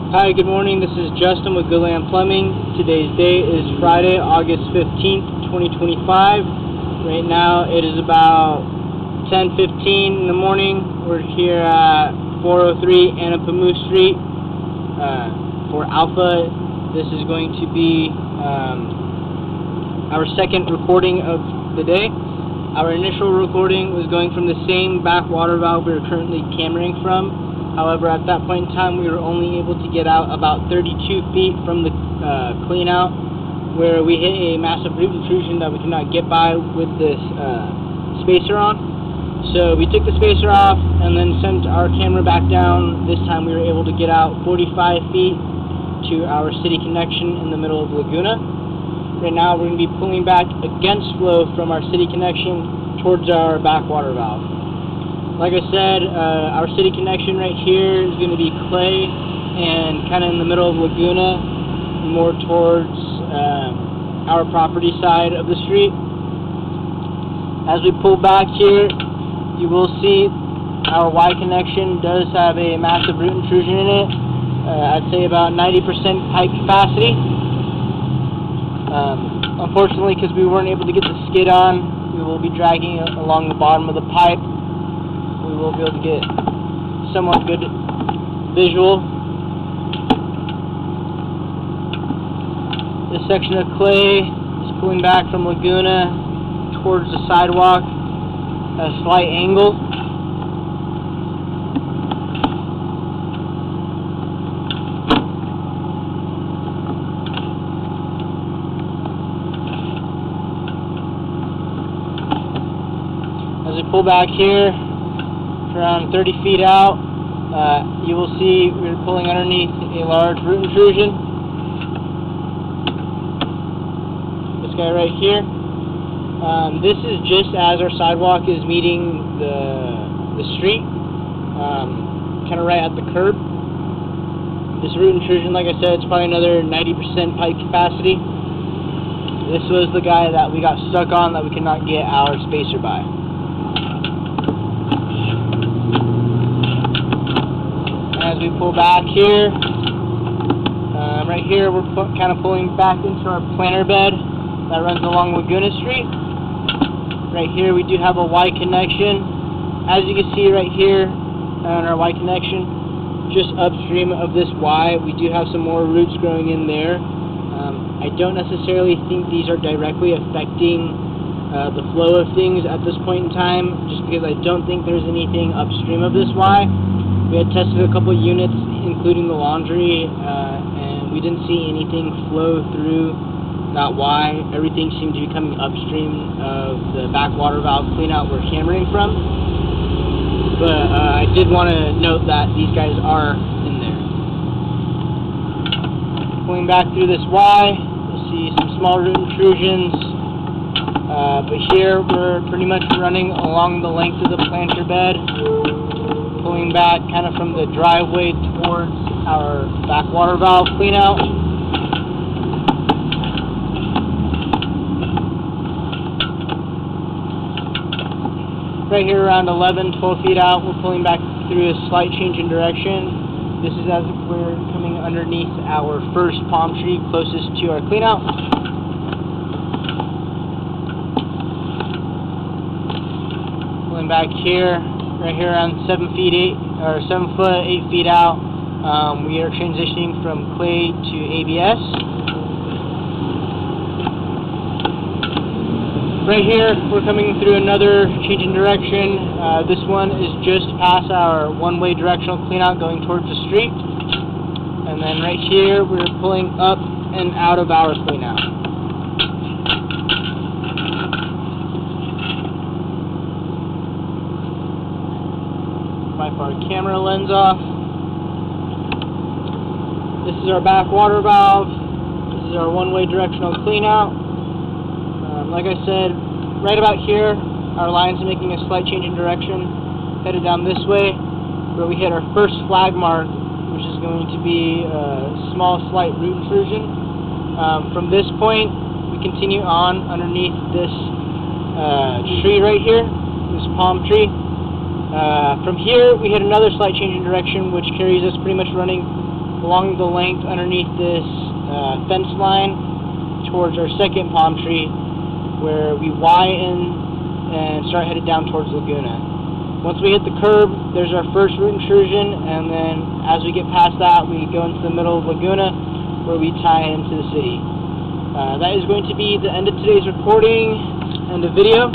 Hi, good morning. This is Justin with Goodland Plumbing. Today's date is Friday, August 15th, 2025. Right now it is about 10:15 in the morning. We're here at 403 Anapamu Street for Alpha. This is going to be our second recording of the day. Our initial recording was going from the same back water valve we are currently cameraing from. However, at that point in time, we were only able to get out about 32 feet from the clean out, where we hit a massive root intrusion that we could not get by with this spacer on. So we took the spacer off and then sent our camera back down. This time we were able to get out 45 feet to our city connection in the middle of Laguna. Right now we're going to be pulling back against flow from our city connection towards our back water valve. Like I said, our city connection right here is going to be clay and kind of in the middle of Laguna, more towards our property side of the street. As we pull back here, you will see our Y connection does have a massive root intrusion in it. I'd say about 90% pipe capacity. Unfortunately, because we weren't able to get the skid on, we will be dragging it along the bottom of the pipe. We will be able to get somewhat good visual. This section of clay is pulling back from Laguna towards the sidewalk at a slight angle. As we pull back here, around 30 feet out, you will see we're pulling underneath a large root intrusion. This guy right here. This is just as our sidewalk is meeting the street, kind of right at the curb. This root intrusion, like I said, it's probably another 90% pipe capacity. This was the guy that we got stuck on that we could not get our spacer by. As we pull back here, right here we're kind of pulling back into our planter bed that runs along Laguna Street. Right here we do have a Y connection. As you can see right here on our Y connection, just upstream of this Y, we do have some more roots growing in there. I don't necessarily think these are directly affecting the flow of things at this point in time, just because I don't think there's anything upstream of this Y. We had tested a couple units, including the laundry, and we didn't see anything flow through that Y. Everything seemed to be coming upstream of the back water valve cleanout we're cameraing from. But I did want to note that these guys are in there. Pulling back through this Y, you'll see some small root intrusions. But here we're pretty much running along the length of the planter bed, pulling back kind of from the driveway towards our back water valve cleanout. Right here around 11, 12 feet out, we're pulling back through a slight change in direction. This is as we're coming underneath our first palm tree closest to our cleanout. Pulling back here. Right here around 7 foot 8 feet out, we are transitioning from clay to ABS. Right here, we're coming through another change in direction. This one is just past our one-way directional cleanout going towards the street. And then right here, we're pulling up and out of our cleanout. Wipe our camera lens off. This is our back water valve. This is our one-way directional cleanout. Like I said, right about here, our lines are making a slight change in direction, headed down this way, where we hit our first flag mark, which is going to be a small, slight root intrusion. From this point, we continue on underneath this tree right here, this palm tree. From here, we hit another slight change in direction, which carries us pretty much running along the length underneath this fence line towards our second palm tree, where we Y in and start headed down towards Laguna. Once we hit the curb, there's our first route intrusion, and then as we get past that, we go into the middle of Laguna, where we tie into the city. That is going to be the end of today's recording and the video.